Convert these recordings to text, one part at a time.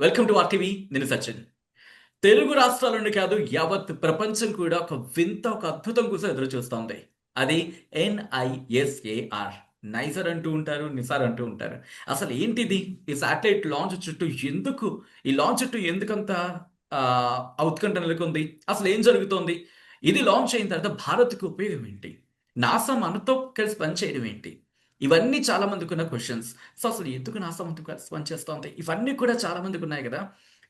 Welcome to RTV. నేను సచిన్. తెలుగు రాష్ట్రాల నుండి కాదు, యావత్ ప్రపంచం కూడా ఒక వింత, ఒక అద్భుతం కోసం ఎదురు చూస్తోంది. అది NISAR. నైజర్ అంటూ ఉంటారు, నిసార్ అంటూ ఉంటారు. అసలు ఏంటిది? ఈ శాటిలైట్ లాంచ్ చుట్టూ ఎందుకు, ఈ లాంచ్ చుట్టూ ఎందుకంత ఆ, ఉత్కంఠ నెలకొంది? అసలు ఏం జరుగుతోంది? ఇది లాంచ్ అయిన తర్వాత భారత్కి ఉపయోగం ఏంటి? నాసా మనతో కలిసి పనిచేయడం ఏంటి? ఇవన్నీ చాలా మందికి ఉన్న క్వశ్చన్స్. సో అసలు ఎందుకు నాసా మనతో కలిసి పనిచేస్తోంది? ఇవన్నీ కూడా చాలా మందికి ఉన్నాయి కదా.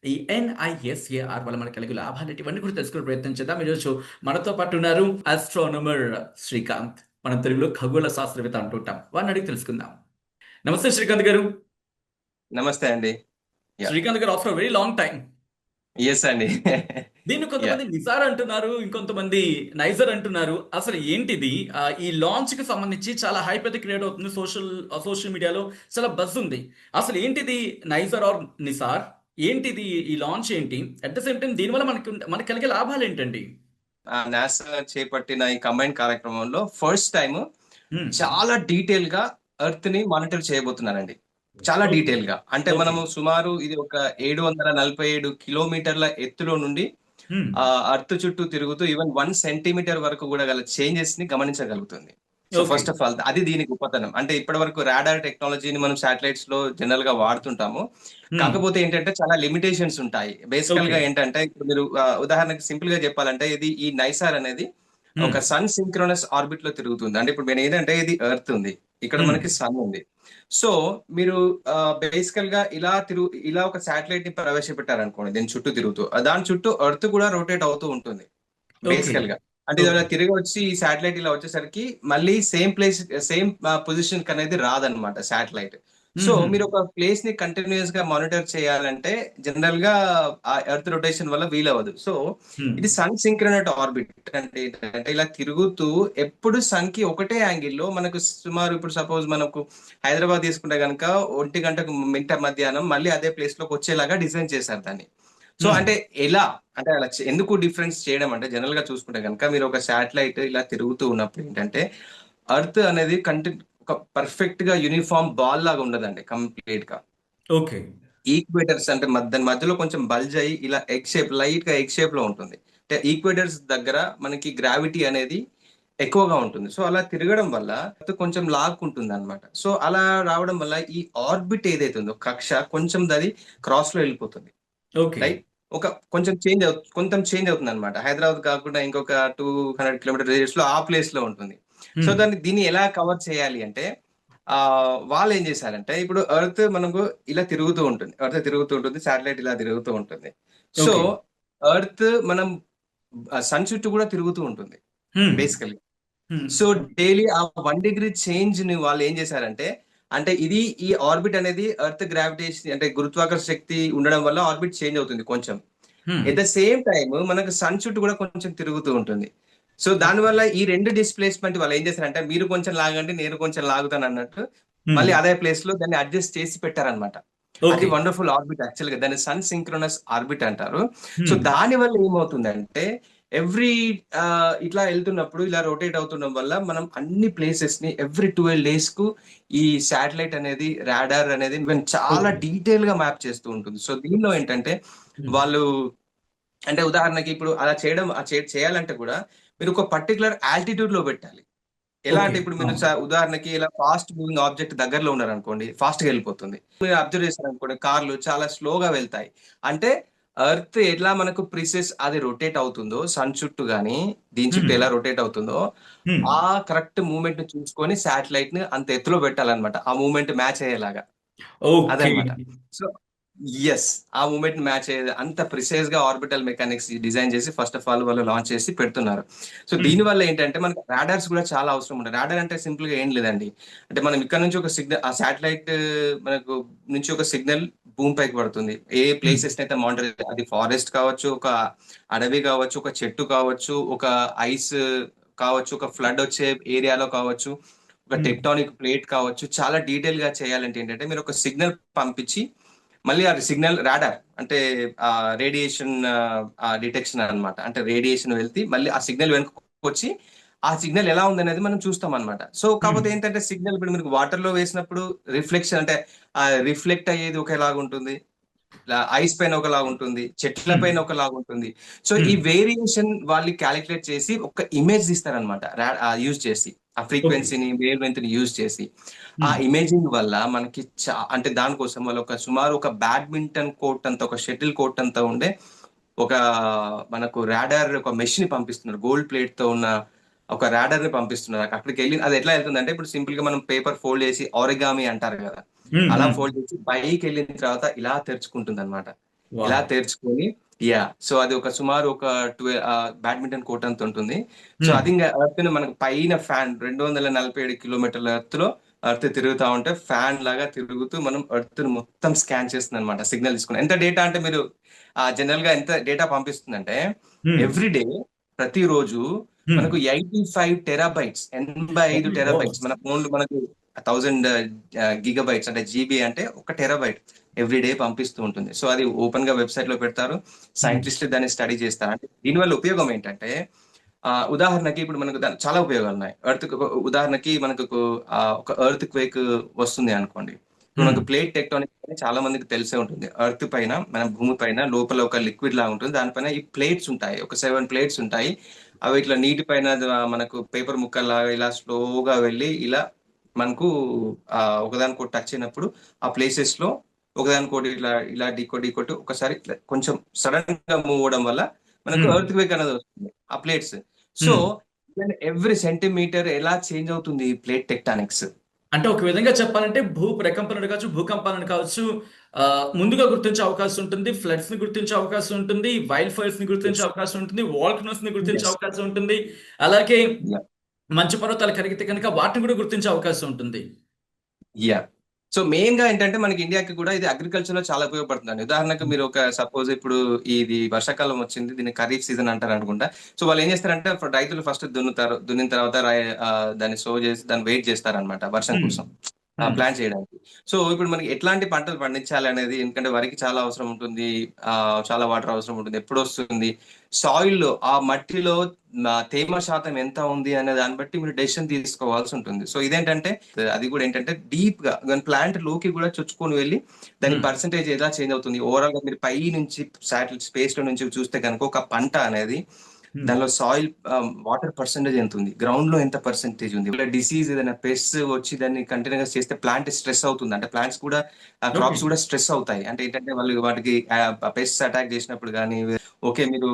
ఈ NISAR వల్ల మనకు కలిగే లాభాలు ఏంటి? ఇవన్నీ కూడా తెలుసుకునే ప్రయత్నం చేద్దాం. ఈరోజు మనతో పాటు ఉన్నారు ఆస్ట్రానమర్ శ్రీకాంత్. మనం తెలుగులో ఖగోళ శాస్త్రవేత్త అంటుంటాం. వారిని అడిగి తెలుసుకుందాం. నమస్తే శ్రీకాంత్ గారు. నమస్తే అండి. యా. శ్రీకాంత్ గారు, after very long time. Yes అండి. దీన్ని యా. కొంతమంది నిజార్ అంటున్నారు, ఇంకొంతమంది నైజర్ అంటున్నారు. అసలు ఏంటిది? ఈ లాంచ్ కి సంబంధించి చాలా హైప్ అయితే క్రియేట్ అవుతుంది. సోషల్ మీడియాలో చాలా బజ్ ఉంది. అసలు ఏంటిది నైజర్ ఆర్ నిసార్? ఏంటిది ఈ లాంచ్ ఏంటి? అట్ ద సేమ్ టైం దీనివల్ల మనకి కలిగే లాభాలు ఏంటండి? నాసా చేపట్టిన ఈ కంబైన్ కార్యక్రమంలో ఫస్ట్ టైం హ్మ్. చాలా డీటెయిల్ గా ఎర్త్ ని మానిటర్ చేయబోతున్నారండి. చాలా ఓకే. డీటెయిల్ గా అంటే ఓకే. మనము సుమారు ఇది ఒక 747 కిలోమీటర్ల ఎత్తులో నుండి హ్మ్. అర్త్ చుట్టూ తిరుగుతూ ఈవెన్ 1 సెంటీమీటర్ వరకు కూడా గల చేంజెస్ ని గమనించగలుగుతుంది. So okay. First of all అది దీనికి గొప్పతనం. అంటే ఇప్పటి వరకు రాడార్ టెక్నాలజీని మనం శాటిలైట్స్ లో జనరల్ గా వాడుతుంటాము. హ్మ్. కాకపోతే ఏంటంటే చాలా లిమిటేషన్స్ ఉంటాయి. బేసికల్ ఓకే. గా ఏంటంటే ఇప్పుడు మీరు ఉదాహరణకి సింపుల్ గా చెప్పాలంటే ఇది ఈ నైసార్ అనేది హ్మ్. ఒక సన్ సింక్రోనస్ ఆర్బిట్ లో తిరుగుతుంది. అంటే ఇప్పుడు నేను ఏంటంటే ఇది ఎర్త్ ఉంది, ఇక్కడ హ్మ్. మనకి సన్ ఉంది. సో మీరు బేసికల్ గా ఇలా ఒక శాటిలైట్ ని ప్రవేశపెట్టారనుకోండి దీని చుట్టూ తిరుగుతూ దాని చుట్టూ ఎర్త్ కూడా రొటేట్ అవుతూ ఉంటుంది ఓకే. బేసికల్ గా. అంటే ఇది ఓకే. ఇలా తిరిగి వచ్చి ఈ శాటిలైట్ ఇలా వచ్చేసరికి మళ్ళీ సేమ్ పొజిషన్ కి అనేది రాదనమాట శాటిలైట్. సో హుహు. మీరు ఒక ప్లేస్ ని కంటిన్యూస్ గా మానిటర్ చేయాలంటే జనరల్ గా ఆ ఎర్త్ రొటేషన్ వల్ల వీలవ్వదు. సో హ్మ్. ఇది సన్ సింక్రనట్ ఆర్బిట్ అంటే ఏంటంటే ఇలా తిరుగుతూ ఎప్పుడు సన్ కి ఒకటే యాంగిల్లో మనకు సుమారు ఇప్పుడు సపోజ్ మనకు హైదరాబాద్ తీసుకుంటే కనుక 1 గంటకు మధ్యాహ్నం మళ్ళీ అదే ప్లేస్ లోకి వచ్చేలాగా డిజైన్ చేశారు దాన్ని. సో హ్మ్. అంటే ఎలా అంటే అలా ఎందుకు డిఫరెన్స్ చేయడం అంటే జనరల్ గా చూసుకుంటే కనుక మీరు ఒక శాటిలైట్ ఇలా తిరుగుతూ ఉన్నప్పుడు ఏంటంటే అర్త్ అనేది ఒక పర్ఫెక్ట్ గా యూనిఫామ్ బాల్ లాగా ఉండదండి కంప్లీట్ గా. ఓకే. ఈక్వేటర్స్ అంటే దాని మధ్యలో కొంచెం బల్జ్ అయ్యి ఇలా ఎగ్ షేప్ లైట్ గా ఎగ్ షేప్ లో ఉంటుంది. అంటే ఈక్వేటర్స్ దగ్గర మనకి గ్రావిటీ అనేది ఎక్కువగా ఉంటుంది. సో అలా తిరగడం వల్ల Earth కొంచెం లాక్కుంటుంది అనమాట. సో అలా రావడం వల్ల ఈ ఆర్బిట్ ఏదైతే ఉందో కక్ష కొంచెం దది క్రాస్ లో వెళ్ళిపోతుంది. ఓకే. రైట్. ఒక కొంచెం చేంజ్ అవుతుంది అనమాట. హైదరాబాద్ కాకుండా ఇంకొక 200 కిలోమీటర్ రేడియస్ లో ఆ ప్లేస్ లో ఉంటుంది. సో హ్మ్. దీన్ని ఎలా కవర్ చేయాలి అంటే వాళ్ళు ఏం చేశారంటే ఇప్పుడు ఎర్త్ మనకు ఇలా తిరుగుతూ ఉంటుంది, శాటిలైట్ ఇలా తిరుగుతూ ఉంటుంది. So okay. ఎర్త్ మనం సన్ చుట్టూ కూడా తిరుగుతూ ఉంటుంది హ్మ్. బేసికలీ. హ్మ్. సో డైలీ ఆ 1 డిగ్రీ చేంజ్ ని వాళ్ళు ఏం చేశారంటే అంటే ఇది ఈ ఆర్బిట్ అనేది ఎర్త్ గ్రావిటేషన్ అంటే గురుత్వాకర్షణ శక్తి ఉండడం వల్ల ఆర్బిట్ చేంజ్ అవుతుంది కొంచెం. హ్మ్. ఎట్ ద సేమ్ టైం మనకు సన్ చుట్టూ కూడా కొంచెం తిరుగుతూ ఉంటుంది. So okay. దానివల్ల ఈ రెండు డిస్ప్లేస్మెంట్ వాళ్ళు ఏం చేశారంటే మీరు కొంచెం లాగండి నేను కొంచెం లాగుతాను అన్నట్టు హ్మ్. మళ్ళీ అదే ప్లేస్ లో దాన్ని అడ్జస్ట్ చేసి పెట్టారనమాట. అది ఓకే. వండర్ఫుల్ ఆర్బిట్ యాక్చువల్ గా దాన్ని సన్ సింక్రోనస్ ఆర్బిట్ అంటారు. సో హ్మ్. దాని వల్ల ఏమవుతుందంటే ఎవ్రీ ఇట్లా వెళ్తున్నప్పుడు ఇలా రొటేట్ అవుతుండడం వల్ల మనం అన్ని ప్లేసెస్ ని ఎవ్రీ 12 days కు ఈ శాటిలైట్ అనేది రాడార్ అనేది చాలా ఓకే. డీటెయిల్ గా మ్యాప్ చేస్తూ ఉంటుంది. సో దీనిలో ఏంటంటే హ్మ్. వాళ్ళు అంటే ఉదాహరణకి ఇప్పుడు అలా చేయాలంటే కూడా మీరు ఒక పర్టికులర్ ఆల్టిట్యూడ్ లో పెట్టాలి. ఎలా ఓకే. అంటే ఇప్పుడు మీరు అవును. ఉదాహరణకి ఇలా ఫాస్ట్ మూవింగ్ ఆబ్జెక్ట్ దగ్గరలో ఉన్నారనుకోండి ఫాస్ట్ గా వెళ్ళిపోతుంది. మీరు అబ్జర్వ్ చేశారనుకోండి కార్లు చాలా స్లోగా వెళ్తాయి. అంటే ఎర్త్ ఎట్లా మనకు ప్రిసెస్ అది రొటేట్ అవుతుందో సన్ చుట్టూ గానీ దీని చుట్టూ హ్మ్. ఎలా రొటేట్ అవుతుందో హ్మ్. ఆ కరెక్ట్ మూమెంట్ ని చూసుకొని శాటిలైట్ ని అంత ఎత్తులో పెట్టాలన్నమాట. ఆ మూమెంట్ మ్యాచ్ అయ్యేలాగా. ఓకే. అదనమాట. So yes. ఆ మూవ్‌మెంట్ మ్యాచ్ అయ్యేది అంత ప్రిసైజ్‌గా ఆర్బిటల్ మెకానిక్స్ డిజైన్ చేసి ఫస్ట్ ఆఫ్ ఆల్ వాళ్ళు లాంచ్ చేసి పెడుతున్నారు. సో హ్మ్. దీనివల్ల ఏంటంటే మనకు రాడార్స్ కూడా చాలా అవసరం ఉంటాయి. రాడార్ అంటే సింపుల్‌గా ఏం లేదండి. అంటే మనం ఇక్కడ నుంచి ఒక సిగ్నల్ ఆ శాటిలైట్ మనకు నుంచి ఒక సిగ్నల్ భూమి పైకి పడుతుంది. ఏ హ్మ్. ప్లేసెస్‌నైతే మానిటర్ అది ఫారెస్ట్ కావచ్చు, ఒక అడవి కావచ్చు, ఒక చెట్టు కావచ్చు, ఒక ఐస్ కావచ్చు, ఒక ఫ్లడ్ వచ్చే ఏరియాలో కావచ్చు, ఒక హ్మ్. టెక్టానిక్ ప్లేట్ కావచ్చు. చాలా డీటెయిల్‌గా చేయాలంటే ఏంటంటే మీరు ఒక సిగ్నల్ పంపించి మళ్ళీ అది సిగ్నల్ రాడార్ అంటే రేడియేషన్ డిటెక్షన్ అన్నమాట. అంటే రేడియేషన్ వెళ్తే మళ్ళీ ఆ సిగ్నల్ వెనక్కి వచ్చి ఆ సిగ్నల్ ఎలా ఉందనేది మనం చూస్తాం అన్నమాట. సో హ్మ్. కాకపోతే ఏంటంటే సిగ్నల్ ఇప్పుడు మీరు వాటర్ లో వేసినప్పుడు రిఫ్లెక్షన్ అంటే రిఫ్లెక్ట్ అయ్యేది ఒకేలాగా ఉంటుంది. ఐస్ పైన ఒకలాగా ఉంటుంది, చెట్ల హ్మ్. పైన ఒకలాగా ఉంటుంది. సో ఈ హ్మ్. వేరియేషన్ వాళ్ళు క్యాలిక్యులేట్ చేసి ఒక ఇమేజ్ తీస్తారనమాట, యూజ్ చేసి, ఆ ఓకే. ఫ్రీక్వెన్సీని, వేవ్ లెంత్ ని యూజ్ చేసి. ఆ హ్మ్. ఇమేజింగ్ వల్ల మనకి అంటే దానికోసం వాళ్ళు ఒక సుమారు ఒక బ్యాడ్మింటన్ కోర్ట్ అంత, ఒక షటిల్ కోర్ట్ అంతా ఉండే ఒక మనకు రాడార్, ఒక మెష్ ని పంపిస్తున్నారు, గోల్డ్ ప్లేట్ తో ఉన్న ఒక రాడార్ ని పంపిస్తున్నారు. అక్కడికి వెళ్ళి అది ఎట్లా వెళ్తుందంటే, ఇప్పుడు సింపుల్ గా మనం పేపర్ ఫోల్డ్ చేసి ఆరిగామి అంటారు కదా, హ్మ్. అలా హ్మ్. ఫోల్డ్ చేసి పైకి వెళ్ళిన తర్వాత ఇలా తెరుచుకుంటుంది అనమాట. ఇలా వావ్! తెరుచుకొని, సో అది ఒక సుమారు ఒక 12 బ్యాడ్మింటన్ కోర్ట్ అంత ఉంటుంది. సో హ్మ్. అది ఇంకా ఎర్త్ ని మనకు పైన ఫ్యాన్ 247 కిలోమీటర్ల ఎర్త్ లో ఎర్త్ తిరుగుతా ఉంటే ఫ్యాన్ లాగా తిరుగుతూ మనం ఎర్త్ ని మొత్తం స్కాన్ చేస్తుంది అనమాట, సిగ్నల్ తీసుకుని. ఎంత డేటా అంటే మీరు జనరల్ గా ఎంత డేటా పంపిస్తుందంటే, హ్మ్. ఎవ్రీ డే, ప్రతిరోజు హ్మ్. మనకు 85 టెరాబైట్స్, 85 టెరాబైట్స్, ఓహ్! మన ఫోన్లు మనకు 1000 గిగాబైట్స్ అంటే జీబీ అంటే 1 టెరాబైట్ ఎవ్రీ డే పంపిస్తూ ఉంటుంది. సో అది ఓపెన్ గా వెబ్సైట్ లో పెడతారు, హ్మ్. సైంటిస్టులు దాన్ని స్టడీ చేస్తారు. అంటే దీనివల్ల ఉపయోగం ఏంటంటే, ఉదాహరణకి ఇప్పుడు మనకు చాలా ఉపయోగాలు ఉన్నాయి. ఉదాహరణకి మనకు ఒక ఎర్త్ క్వేక్ వస్తుంది అనుకోండి. ఇప్పుడు హ్మ్. మనకు ప్లేట్ టెక్టోనిక్ అని చాలా మందికి తెలిసే ఉంటుంది. ఎర్త్ పైన, మన భూమి పైన లోపల ఒక లిక్విడ్ లాగా ఉంటుంది. దానిపైన ఈ ప్లేట్స్ ఉంటాయి, ఒక 7 ప్లేట్స్ ఉంటాయి. అవి ఇట్లా నీటి పైన మనకు పేపర్ ముక్కల్లాగా ఇలా స్లోగా వెళ్ళి ఇలా మనకు ఒకదానికొకటి టచ్ అయినప్పుడు ఆ ప్లేసెస్ లో ఒకదానికోటి ఇట్లా ఇలా ఢీకొట్టి ఒకసారి ఇట్లా కొంచెం సడన్ గా మూవ్ అవ్వడం వల్ల మనకు హ్మ్. ఎర్త్ క్వేక్ అనేది వస్తుంది, ఆ ప్లేట్స్. సో హ్మ్. ఎవ్రీ సెంటీమీటర్ ఎలా చేంజ్ అవుతుంది ప్లేట్ టెక్టానిక్స్. అంటే ఒక విధంగా చెప్పాలంటే భూ ప్రకంపనలు కావచ్చు, భూకంపాలను కావచ్చు ముందుగా గుర్తించే అవకాశం ఉంటుంది. ఫ్లడ్స్‌ని గుర్తించే అవకాశం ఉంటుంది. వైల్డ్ ఫైర్స్‌ని గుర్తించే ఎస్. అవకాశం ఉంటుంది. వోల్కనోస్‌ని గుర్తించే ఎస్. అవకాశం ఉంటుంది. అలాగే మంచు పర్వతాలు కరిగితే గనుక వాటిని కూడా గుర్తించే అవకాశం ఉంటుంది. యా. సో మెయిన్ గా ఏంటంటే మనకి ఇండియాకి కూడా ఇది అగ్రికల్చర్ లో చాలా ఉపయోగపడుతుందండి. ఉదాహరణకు హ్మ్. మీరు ఒక సపోజ్ ఇప్పుడు ఇది వర్షాకాలం వచ్చింది, దీన్ని ఖరీఫ్ సీజన్ అంటారు అనుకుంటా. సో వాళ్ళు ఏం చేస్తారంటే, రైతులు ఫస్ట్ దున్నుతారు, దున్నిన తర్వాత దాన్ని సో చేసి దాన్ని వెయిట్ చేస్తారనమాట వర్షం హ్మ్. కోసం హ్మ్. ప్లాన్ చేయడానికి. సో ఇప్పుడు మనకి ఎట్లాంటి పంటలు పండించాలి అనేది, ఎందుకంటే వరికి చాలా అవసరం ఉంటుంది, చాలా వాటర్ అవసరం ఉంటుంది, ఎప్పుడు వస్తుంది, సాయిల్ ఆ మట్టిలో తేమ శాతం ఎంత ఉంది అనే దాన్ని బట్టి మీరు డెసిషన్ తీసుకోవాల్సి ఉంటుంది. సో ఇదేంటంటే, అది కూడా ఏంటంటే డీప్ గా ప్లాంట్ లోకి కూడా చొచ్చుకొని వెళ్ళి దాని హ్మ్. పర్సంటేజ్ ఎలా చేంజ్ అవుతుంది, ఓవరాల్ గా మీరు పై నుంచి శాటిలైట్ స్పేస్ లో నుంచి చూస్తే కనుక ఒక పంట అనేది హ్మ్. దానిలో సాయిల్ వాటర్ పర్సంటేజ్ ఎంత ఉంది, గ్రౌండ్ లో ఎంత పర్సంటేజ్ ఉంది, ఇలా డిసీజ్ ఏదైనా పెస్ట్ వచ్చి దాన్ని కంటిన్యూస్ చేస్తే ప్లాంట్ స్ట్రెస్ అవుతుంది, అంటే ప్లాంట్స్ కూడా, ఓకే. క్రాప్స్ కూడా స్ట్రెస్ అవుతాయి. అంటే ఏంటంటే వాళ్ళు వాటికి పెస్ట్ అటాక్ చేసినప్పుడు కానీ, ఓకే మీరు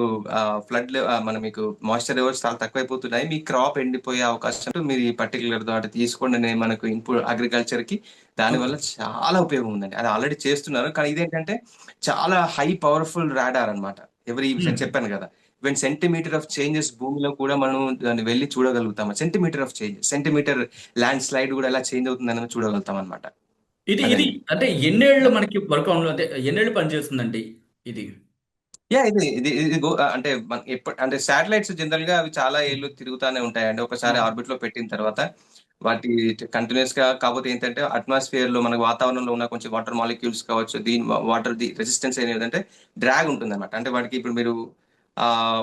ఫ్లడ్ మన మీకు మాయిశ్చర్ లెవెల్స్ చాలా తక్కువైపోతున్నాయి, మీ క్రాప్ ఎండిపోయే అవకాశం ఉంటుంది, మీరు ఈ పర్టికులర్ దాటి తీసుకోండి అనే మనకు ఇన్పుట్ అగ్రికల్చర్ కి. ఓకే. దానివల్ల చాలా ఉపయోగం ఉందండి, అది ఆల్రెడీ చేస్తున్నారు. కానీ ఇదేంటంటే చాలా హై పవర్ఫుల్ రాడార్ అన్నమాట. హ్మ్. చెప్పాను కదా, ఈవెన్ సెంటీమీటర్ ఆఫ్ చేంజెస్ భూమిలో కూడా మనం దాన్ని వెళ్ళి చూడగలుగుతాం. Centimetre of change, centimetre landslide కూడా ఎలా చేంజ్ అవుతుంది అనేది చూడగలుగుతాం అనమాట. ఇది అదండి. అంటే ఎన్నేళ్ళు మనకి వర్క్ ఆన్ అంటే ఎన్నేళ్ళు పనిచేస్తుందండి ఇది? ఇది ఇది ఇది అంటే అంటే శాటిలైట్స్ జనరల్ గా అవి చాలా ఏళ్ళు తిరుగుతానే ఉంటాయండి. ఒకసారి ఆ! ఆర్బిట్ లో పెట్టిన తర్వాత వాటి కంటిన్యూస్ గా, కాకపోతే ఏంటంటే అట్మాస్ఫియర్ లో మనకు వాతావరణంలో ఉన్న కొంచెం వాటర్ మాలిక్యూల్స్ కావచ్చు, దీని వాటర్ ది రెసిస్టెన్స్ ఏంటంటే డ్రాగ్ ఉంటుంది అనమాట. అంటే వాటికి ఇప్పుడు మీరు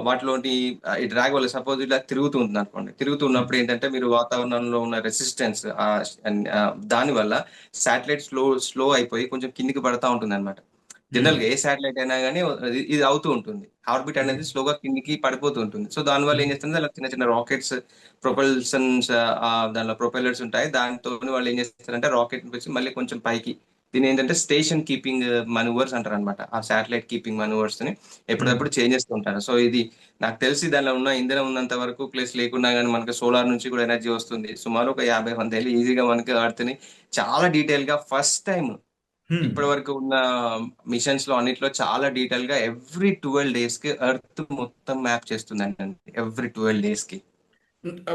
వాటిలోని ఈ డ్రాగ్ వల్ల సపోజ్ ఇలా తిరుగుతూ ఉంటుంది అనుకోండి, హ్మ్. తిరుగుతున్నప్పుడు ఏంటంటే మీరు వాతావరణంలో ఉన్న రెసిస్టెన్స్ దాని వల్ల శాటిలైట్ స్లో స్లో అయిపోయి కొంచెం కిందికి పడతా ఉంటుంది అనమాట. హ్మ్. జనరల్ గా ఏ శాటిలైట్ అయినా కానీ ఇది అవుతూ ఉంటుంది. Orbit okay. అనేది స్లోగా కిందికి పడిపోతూ ఉంటుంది. సో దానివల్ల హ్మ్. ఏం చేస్తుంది, అలా చిన్న చిన్న రాకెట్స్, ప్రొపల్షన్స్, దానిలో ప్రొపెల్లర్స్ ఉంటాయి. దాంతో వాళ్ళు ఏం చేస్తారంటే రాకెట్ నుంచి మళ్ళీ కొంచెం పైకి, దీని ఏంటంటే స్టేషన్ కీపింగ్ మనూవర్స్ అంటారు అనమాట. ఆ శాటిలైట్ కీపింగ్ మనూవర్స్ ని హ్మ్. ఎప్పుడప్పుడు చేంజ్ చేస్తూ ఉంటారు. సో ఇది నాకు తెలిసి దానిలో ఉన్న ఇంధనం ఉన్నంత వరకు, ప్లస్ లేకున్నా కానీ మనకి సోలార్ నుంచి కూడా ఎనర్జీ వస్తుంది. సుమారు ఒక 50-100 ఏళ్ళు ఈజీగా మనకి ఎర్త్ ని చాలా డీటెయిల్ గా ఫస్ట్ టైం హ్మ్. ఇప్పటి వరకు ఉన్న మిషన్స్ లో అన్నిట్లో చాలా డీటెయిల్ గా ఎవ్రీ 12 డేస్ కి ఎర్త్ మొత్తం మ్యాప్ చేస్తుందండి, ఎవ్రీ 12 డేస్ కి.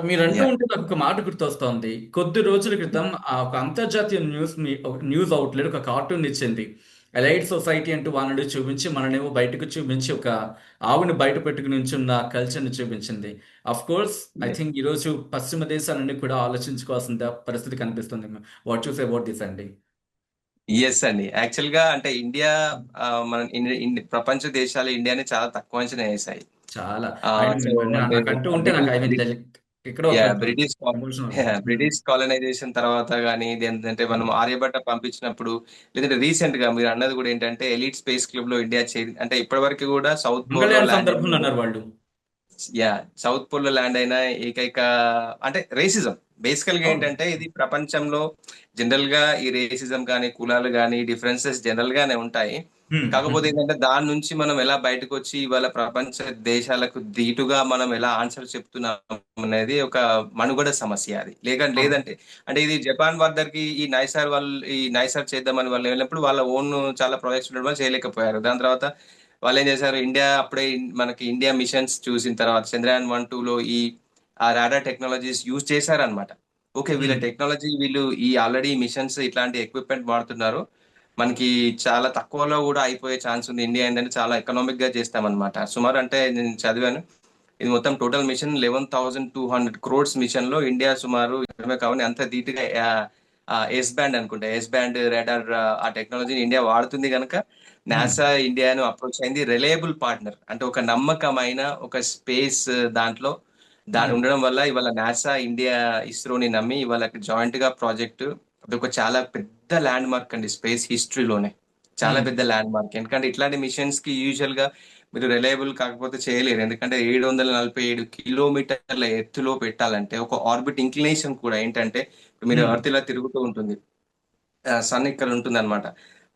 మీరంటూ యా. ఉంటే నాకు ఒక మాట గుర్తొస్తోంది. కొద్ది రోజుల క్రితం ఒక అంతర్జాతీయ ఒక న్యూస్ అవుట్‌లెట్ ఒక కార్టూన్ ఇచ్చింది. ఎలైట్ సొసైటీ అంటూ వాళ్ళని చూపించి, మననేమో బయటకు చూపించి, ఒక ఆవుని బయట పెట్టుకొని నుంచున్న కల్చర్‌ని చూపించింది. ఆఫ్‌కోర్స్ ఐ థింక్ ఈరోజు పశ్చిమ దేశాలన్నీ కూడా ఆలోచించుకోవాల్సిన పరిస్థితి కనిపిస్తుంది. What you say about this అండి? ఎస్ అండి, యాక్చువల్ గా అంటే ఇండియా, మన ప్రపంచ దేశాలు ఇండియాని చాలా తక్కువ అంచనా వేశాయి. చాలా. సో అంటే నాకంటూ ఉంటే నాకు ఐ మీన్ ఎక్కడో యా కొంచెం బ్రిటిష్ ఎమోషనల్. బ్రిటిష్ కాలనైజేషన్ తర్వాత కానీ ఏంటంటే మనం ఆర్యభట్ట పంపించినప్పుడు, లేదంటే రీసెంట్ గా మీరు అన్నది కూడా ఏంటంటే ఎలీట్ స్పేస్ క్లబ్ లో ఇండియా అంటే ఇప్పటి వరకు కూడా సౌత్ పోల్ లో మంగళయాన్ ల్యాండ్ సందర్భంలో అయిన, అన్నారు వాళ్ళు. యా సౌత్ పోల్ లో ల్యాండ్ అయిన ఏకైక అంటే రేసిజం. బేసికల్ గా అవును. ఏంటంటే ఇది ప్రపంచంలో జనరల్ గా ఈ రేసిజం కానీ కులాలు కానీ డిఫరెన్సెస్ జనరల్ గానే ఉంటాయి. హ్మ్. హ్మ్. కాకపోతే ఏంటంటే దాని నుంచి మనం ఎలా బయటకు వచ్చి ఇవాళ ప్రపంచ దేశాలకు ధీటుగా మనం ఎలా ఆన్సర్ చెప్తున్నాం అనేది ఒక మనుగడ సమస్య. అది అవును. లేదంటే అంటే ఇది జపాన్ వద్దరికి ఈ నైసార్ చేద్దామని వాళ్ళు వెళ్ళినప్పుడు వాళ్ళ ఓన్ చాలా ప్రాజెక్ట్స్ ఉండడం వల్ల చేయలేకపోయారు. దాని తర్వాత వాళ్ళు ఏం చేశారు, ఇండియా అప్పుడే మనకి ఇండియా మిషన్స్ చూసిన తర్వాత చంద్రయాన్ 1, 2లో ఆ రాడార్ టెక్నాలజీస్ యూజ్ చేశారనమాట. ఓకే, వీళ్ళ హ్మ్. టెక్నాలజీ, వీళ్ళు ఈ ఆల్రెడీ మిషన్స్ ఇట్లాంటి ఎక్విప్మెంట్ వాడుతున్నారు, మనకి చాలా తక్కువలో కూడా అయిపోయే ఛాన్స్ ఉంది. ఇండియా ఏంటంటే చాలా ఎకనామిక్ గా చేస్తామన్నమాట. సుమారు అంటే నేను చదివాను, ఇది మొత్తం టోటల్ మిషన్ 11,200 crores మిషన్ లో ఇండియా సుమారు 20 కావాలి అంత ధీటుగా ఎస్ బ్యాండ్ అనుకుంటా, ఎస్ బ్యాండ్ రాడార్ ఆ టెక్నాలజీని ఇండియా వాడుతుంది కనుక హ్మ్. నాసా ఇండియాను అప్రోచ్ అయింది. రిలయబుల్ పార్ట్నర్ అంటే ఒక నమ్మకమైన ఒక స్పేస్ దాంట్లో దాని హ్మ్. ఉండడం వల్ల ఇవాళ నాసా ఇండియా ఇస్రోని నమ్మి ఇవాళ జాయింట్ గా ప్రాజెక్ట్. అదొక చాలా పెద్ద ల్యాండ్ మార్క్ అండి స్పేస్ హిస్టరీలోనే. చాలా హ్మ్. పెద్ద ల్యాండ్ మార్క్, ఎందుకంటే ఇట్లాంటి మిషన్స్ కి యూజువల్ గా మీరు రిలయబుల్ కాకపోతే చేయలేరు. ఎందుకంటే 747 కిలోమీటర్ల ఎత్తులో పెట్టాలంటే ఒక ఆర్బిట్ ఇంక్లినేషన్ కూడా ఏంటంటే, ఇప్పుడు మీరు హ్మ్. ఎర్త్ ఇలా తిరుగుతూ ఉంటుంది, సన్ ఇక్కడ ఉంటుంది అనమాట.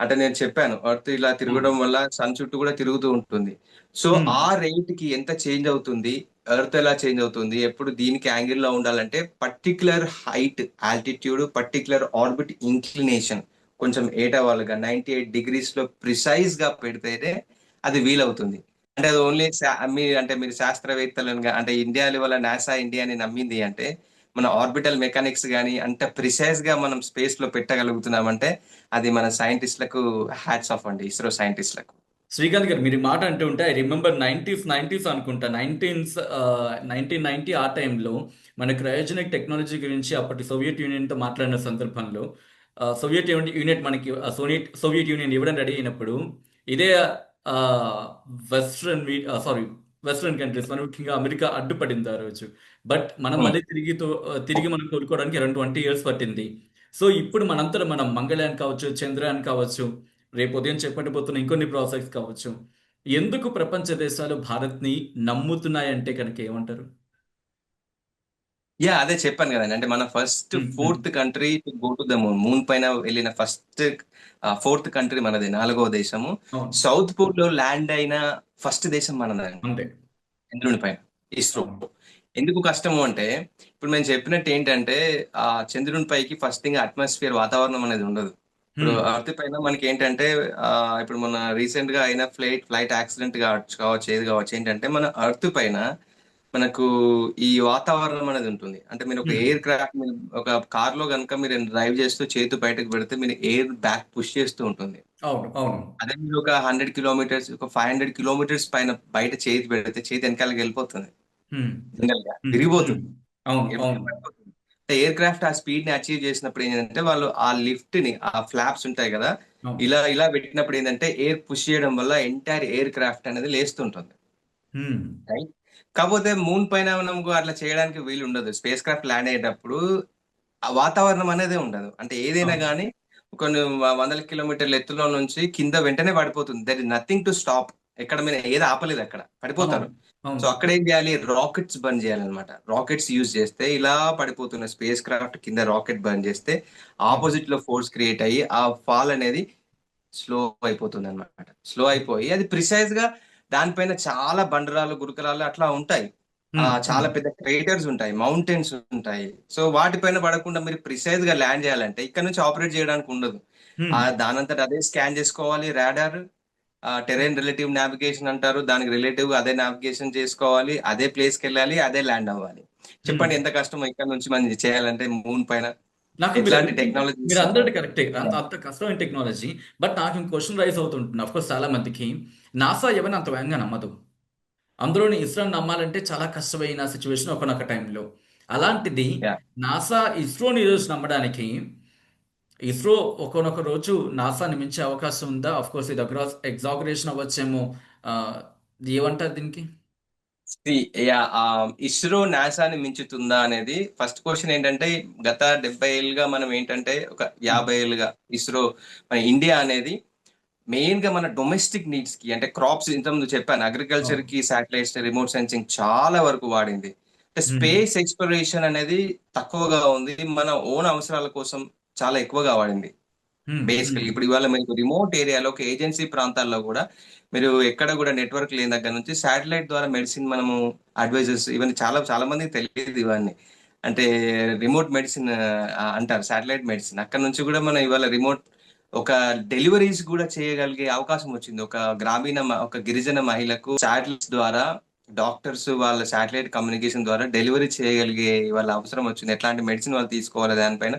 అంటే నేను చెప్పాను ఎర్త్ ఇలా అవును. తిరగడం వల్ల సన్ చుట్టూ కూడా తిరుగుతూ ఉంటుంది. సో హ్మ్. ఆ రేట్ కి ఎంత చేంజ్ అవుతుంది, ఎర్త్ ఎలా చేంజ్ అవుతుంది, ఎప్పుడు దీనికి యాంగిల్ లో ఉండాలంటే particular height, altitude, particular orbit inclination కొంచెం ఏటవాలుగా 98 degrees లో ప్రిసైజ్ గా పెడితేనే అది వీలవుతుంది. అంటే అది ఓన్లీ మీరు శాస్త్రవేత్తలను అంటే ఇండియా వల్ల నాసా ఇండియాని నమ్మింది అంటే మన ఆర్బిటల్ మెకానిక్స్ కానీ అంత ప్రిసైజ్ గా మనం స్పేస్ లో పెట్టగలుగుతున్నామంటే అది మన సైంటిస్టులకు హ్యాట్స్ ఆఫ్ అండి, ఇస్రో సైంటిస్టులకు. శ్రీకాంత్ గారు మీరు ఈ మాట అంటూ ఉంటే ఐ రిమెంబర్ నైన్టీస్ అనుకుంటా, 1990 ఆ టైంలో మన క్రయోజనిక్ టెక్నాలజీ గురించి అప్పటి సోవియట్ యూనియన్తో మాట్లాడిన సందర్భంలో సోవియట్ యూనిట్ మనకి సోవియట్ యూనియన్ ఇవ్వడం రెడీ అయినప్పుడు ఇదే వెస్ట్రన్ సారీ వెస్ట్రన్ కంట్రీస్ మన ముఖ్యంగా అమెరికా అడ్డుపడింది ఆ రోజు. బట్ మనం హ్మ్. మళ్ళీ తిరిగి మనం కోలుకోవడానికి అరౌండ్ 20 years పట్టింది. సో ఇప్పుడు మనంతరం మనం మంగళయాన్ కావచ్చు, చంద్రయాన్ కావచ్చు, రేపు ఉదయం చెప్పబోతున్న ఇంకొన్ని ప్రాజెక్ట్స్ కావచ్చు, ఎందుకు ప్రపంచ దేశాలు భారత్ని నమ్ముతున్నాయంటే కనుక ఏమంటారు? యా అదే చెప్పాను కదండి, అంటే మన ఫస్ట్ హ్మ్. హ్మ్. Fourth country to go to the moon. Moon పైన వెళ్ళిన ఫస్ట్ ఫోర్త్ కంట్రీ మనది, 4వ దేశము. అవును. సౌత్ పోల్ లో ల్యాండ్ అయిన ఫస్ట్ దేశం మనదండి, అంతే. చంద్రుని పైన, ఇస్రో. అవును. ఎందుకు కష్టము అంటే ఇప్పుడు మేము చెప్పినట్టు ఏంటంటే ఆ చంద్రుని పైకి ఫస్ట్ థింగ్ అట్మాస్ఫియర్, వాతావరణం అనేది ఉండదు. ఇప్పుడు హ్మ్. అర్త్ పైన మనకి ఏంటంటే ఇప్పుడు మన రీసెంట్ గా అయిన ఫ్లైట్ యాక్సిడెంట్ కావచ్చు ఏది కావచ్చు, ఏంటంటే మన అర్త్ పైన మనకు ఈ వాతావరణం అనేది ఉంటుంది. అంటే మీరు ఒక హ్మ్. ఎయిర్ క్రాఫ్ట్, ఒక కార్ లో కనుక మీరు డ్రైవ్ చేస్తూ చేతు బయటకు పెడితే మీరు ఎయిర్ బ్యాక్ పుష్ చేస్తూ ఉంటుంది. అవును. అవును. అదే మీరు ఒక 100 కిలోమీటర్స్, ఒక 500 కిలోమీటర్స్ పైన బయట చేతి పెడితే చేతి వెనకాలకి వెళ్ళిపోతుంది, హ్మ్. జనరల్ గా హ్మ్. హ్మ్. విరిగిపోతుంది, అవును. ఎప్పుడు అవును. పడిపోతుంది. ఎయిర్ క్రాఫ్ట్ ఆ స్పీడ్ ని అచీవ్ చేసినప్పుడు ఏంటంటే వాళ్ళు ఆ లిఫ్ట్ ని, ఆ ఫ్లాప్స్ ఉంటాయి కదా, అవును. ఇలా ఇలా పెట్టినప్పుడు ఏంటంటే ఎయిర్ పుష్ చేయడం వల్ల ఎంటైర్ ఎయిర్ క్రాఫ్ట్ అనేది లేస్తుంటుంది. హ్మ్. రైట్. కాకపోతే మూన్ పైన మనకు అట్లా చేయడానికి వీలు ఉండదు. స్పేస్ క్రాఫ్ట్ ల్యాండ్ అయ్యేటప్పుడు ఆ వాతావరణం అనేది ఉండదు. అంటే ఏదైనా అవును. గానీ కొన్ని వందల కిలోమీటర్ల ఎత్తులో నుంచి కింద వెంటనే పడిపోతుంది. There is nothing to stop. ఎక్కడ మీరు ఏది ఆపలేదు, అక్కడ అవును. పడిపోతారు. సో అవును. అక్కడ ఏం చేయాలి, రాకెట్స్ బర్న్ చేయాలన్నమాట. రాకెట్స్ యూజ్ చేస్తే ఇలా పడిపోతున్న స్పేస్ క్రాఫ్ట్ కింద రాకెట్ బర్న్ చేస్తే అవును. ఆపోజిట్ లో ఫోర్స్ క్రియేట్ అయ్యి ఆ ఫాల్ అనేది స్లో అయిపోతుంది అనమాట. స్లో అయిపోయి అది ప్రిసైజ్ గా దానిపైన చాలా బండరాలు, గురుకరాలు అట్లా ఉంటాయి. హ్మ్. హ్మ్. చాలా పెద్ద క్రేటర్స్ ఉంటాయి, మౌంటైన్స్ ఉంటాయి. సో వాటిపైన పడకుండా మీరు ప్రిసైజ్ గా ల్యాండ్ చేయాలంటే ఇక్కడ నుంచి ఆపరేట్ చేయడానికి ఉండదు. హ్మ్. దానంతట అదే స్కాన్ చేసుకోవాలి రాడార్. టెరెన్ రిలేటివ్ నావిగేషన్ అంటారు, దానికి రిలేటివ్ అదే నావిగేషన్ చేసుకోవాలి, అదే ప్లేస్కి వెళ్ళాలి, అదే ల్యాండ్ అవ్వాలి. హ్మ్. చెప్పండి ఎంత కష్టమో ఇక్కడ నుంచి మనం ఇది చేయాలంటే మూన్ పైన. నాకు ఎట్లాంటి టెక్నాలజీస్. మీరు అందరిది కరెక్టే. అంత అంత కష్టమైన టెక్నాలజీ. బట్ నాకు ఇంక క్వశ్చన్ రైజ్ అవుతుంటుంది. అఫ్కోర్స్ చాలా మందికి నాసా ఎవరిని అంత వేగంగా నమ్మదు. అందులోని ఇస్రోని నమ్మాలంటే చాలా కష్టమైన సిచ్యువేషన్ ఒకనొక టైంలో. అలాంటిది నాసా ఇస్రోని ఈరోజు నమ్మడానికి ఇస్రో ఒకానొక రోజు నాసాని మించే అవకాశం ఉందా? అఫ్కోర్స్ ఇది ఎగ్జాగరేషన్ అవ్వచ్చేమో. ఆహ్, ఏమంటారు దీనికి? యా ఇస్రో నాసాని మించుతుందా అనేది ఫస్ట్ క్వశ్చన్ ఏంటంటే, గత 70 ఏళ్ళుగా మనం ఏంటంటే, ఒక హ్మ్. 50 ఏళ్ళుగా ఇస్రో మన ఇండియా అనేది మెయిన్ గా మన డొమెస్టిక్ నీడ్స్ కి, అంటే క్రాప్స్ ఇంతకుముందు చెప్పాను, అగ్రికల్చర్ అవును. కి శాటిలైట్స్, రిమోట్ సెన్సింగ్ చాలా వరకు వాడింది. హ్మ్. స్పేస్ ఎక్స్ప్లోరేషన్ అనేది తక్కువగా ఉంది, మన ఓన్ అవసరాల కోసం చాలా ఎక్కువగా వాడింది. హ్మ్. బేసికల్ హ్మ్. ఇప్పుడు ఇవాళ మీకు రిమోట్ ఏరియాలో, ఒక ఏజెన్సీ ప్రాంతాల్లో కూడా మీరు ఎక్కడ కూడా నెట్వర్క్ లేని దగ్గర నుంచి శాటిలైట్ ద్వారా మెడిసిన్ మనము అడ్వైజర్స్, ఇవన్నీ చాలా చాలా మందికి తెలియదు ఇవన్నీ. అంటే రిమోట్ మెడిసిన్ అంటారు, శాటిలైట్ మెడిసిన్. అక్కడ నుంచి కూడా మనం ఇవాళ రిమోట్ ఒక డెలివరీస్ కూడా చేయగలిగే అవకాశం వచ్చింది. ఒక ఒక గిరిజన మహిళకు శాటిలైట్స్ ద్వారా డాక్టర్స్ వాళ్ళ శాటిలైట్ కమ్యూనికేషన్ ద్వారా డెలివరీ చేయగలిగే వాళ్ళ అవసరం వచ్చింది. ఎట్లాంటి మెడిసిన్ వాళ్ళు తీసుకోవాలి దానిపైన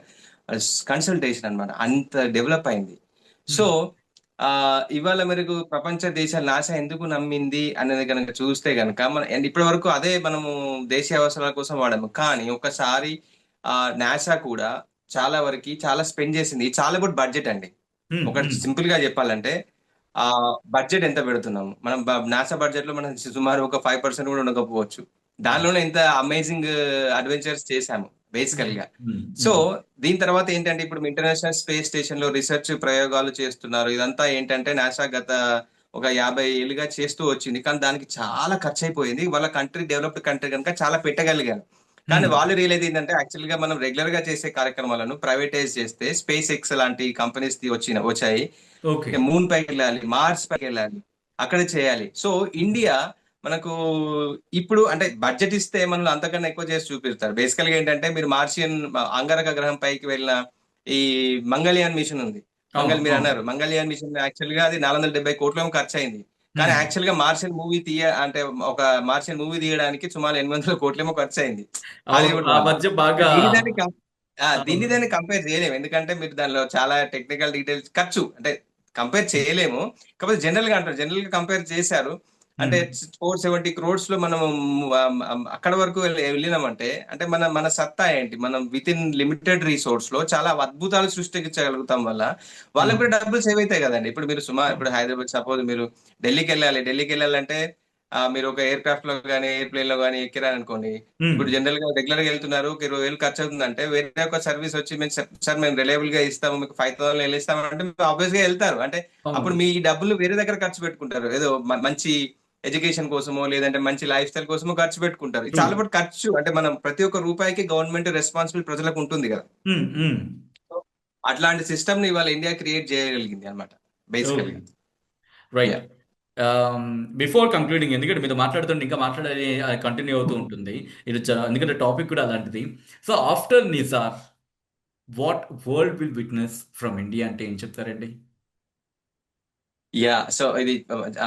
కన్సల్టేషన్ అన్నమాట. అంత డెవలప్ అయింది. సో హ్మ్. ఇవాళ మనకు ప్రపంచ దేశాలు నాసా ఎందుకు నమ్మింది అనేది కనుక చూస్తే గనుక, మన ఇప్పటి వరకు అదే మనము దేశీయ అవసరాల కోసం వాడాము. కానీ ఒకసారి నాసా కూడా చాలా వరకు చాలా స్పెండ్ చేసింది. ఇది చాలా గుడ్ బడ్జెట్ అండి. హ్మ్. ఒకటి హ్మ్. సింపుల్ గా చెప్పాలంటే, ఆ బడ్జెట్ ఎంత పెడుతున్నాము మనం, నాసా బడ్జెట్ లో మనం సుమారు ఒక 5% కూడా ఉండకపోవచ్చు. అవును. దానిలోనే ఇంత అమేజింగ్ అడ్వెంచర్స్ చేశాము బేసికల్ హ్మ్. గా. హ్మ్. సో హ్మ్. దీని తర్వాత ఏంటంటే, ఇప్పుడు ఇంటర్నేషనల్ స్పేస్ స్టేషన్ లో రీసెర్చ్ ప్రయోగాలు చేస్తున్నారు. ఇదంతా ఏంటంటే నాసా గత ఒక 50 ఏళ్ళుగా చేస్తూ వచ్చింది. కానీ దానికి చాలా ఖర్చు అయిపోయింది. వాళ్ళ కంట్రీ డెవలప్డ్ కంట్రీ కనుక చాలా పెట్టగలిగారు. కానీ హ్మ్. వాళ్ళు రియలైజ్ ఏంటంటే, యాక్చువల్ గా మనం రెగ్యులర్ గా చేసే కార్యక్రమాలను ప్రైవేటైజ్ చేస్తే, స్పేస్ ఎక్స్ లాంటి కంపెనీస్ వచ్చాయి. ఓకే. మూన్ పైకి వెళ్ళాలి, మార్స్ పైకి వెళ్ళాలి, అక్కడ చేయాలి. సో ఇండియా మనకు ఇప్పుడు అంటే బడ్జెట్ ఇస్తే మనల్ని అంతకన్నా ఎక్కువ చేసి చూపిస్తారు. బేసికల్ గా ఏంటంటే, మీరు మార్షియన్ అంగారక గ్రహం పైకి వెళ్ళిన ఈ మంగళయాన్ మిషన్ ఉంది. అవును. మీరు అవును. అన్నారు మంగళయాన్ మిషన్, యాక్చువల్ గా అది 470 కోట్ల ఖర్చు అయింది. కానీ హ్మ్. యాక్చువల్ గా ఒక మార్షియన్ మూవీ తీయడానికి సుమారు 800 కోట్లేమో ఖర్చు అయింది, అవును. హాలీవుడ్ ఆ వాళ్ళు. మధ్య బాగా దీని దాన్ని అవును. దాన్ని కంపేర్ చేయలేము, ఎందుకంటే మీరు దానిలో చాలా టెక్నికల్ డీటెయిల్స్ ఖర్చు అంటే కంపేర్ చేయలేము. కాకపోతే జనరల్ గా అంటారు, జనరల్ గా కంపేర్ చేశారు. అంటే హ్మ్. 470 crores లో మనం అక్కడ వరకు వెళ్ళినామంటే, అంటే మన మన సత్తా ఏంటి, మనం విత్ ఇన్ లిమిటెడ్ రిసోర్స్ లో చాలా అద్భుతాలు సృష్టించగలుగుతాం వల్ల వాళ్ళకు హ్మ్. కూడా డబ్బులు సేవ్ అవుతాయి కదండి. ఇప్పుడు మీరు అవును. ఇప్పుడు హైదరాబాద్ సపోజ్ మీరు ఢిల్లీకి వెళ్ళాలంటే, మీరు ఒక ఎయిర్ క్రాఫ్ట్ లో కానీ ఎయిర్‌ప్లేన్ లో కానీ ఎక్కిరారనుకోండి. హ్మ్. ఇప్పుడు జనరల్ గా రెగ్యులర్ గా వెళ్తున్నారు, ఒక 20,000 ఖర్చు అవుతుందంటే, వేరే ఒక సర్వీస్ వచ్చి మేము సార్ మేము రిలయబుల్ గా ఇస్తాము, మీకు 5,000 వెళ్ళిస్తాము అంటే ఆబ్వియస్ గా వెళ్తారు. అంటే అవును. అప్పుడు మీ డబ్బులు వేరే దగ్గర ఖర్చు పెట్టుకుంటారు. ఏదో మంచి ఎడ్యుకేషన్ కోసమో, లేదంటే మంచి లైఫ్ స్టైల్ కోసమో ఖర్చు పెట్టుకుంటారు. ఇది ట్రూ. చాలా బట్ ఖర్చు అంటే, మనం ప్రతి ఒక్క రూపాయికి గవర్నమెంట్ రెస్పాన్సిబుల్ ప్రజలకు ఉంటుంది కదా. హ్మ్. హ్మ్. సో అట్లాంటి సిస్టమ్ ని ఇవాళ ఇండియా క్రియేట్ చేయగలిగింది అనమాట బేసికల్ ఓకే. గా. రైట్. యా. బిఫోర్ కంక్లూడింగ్, ఎందుకంటే మీతో మాట్లాడుతుంటే ఇంకా మాట్లాడాలి, కంటిన్యూ అవుతూ ఉంటుంది. ఎందుకంటే టాపిక్ కూడా అలాంటిది. So after Nisar, what world will witness from India అంటే ఏం చెప్తారండి? సో ఇది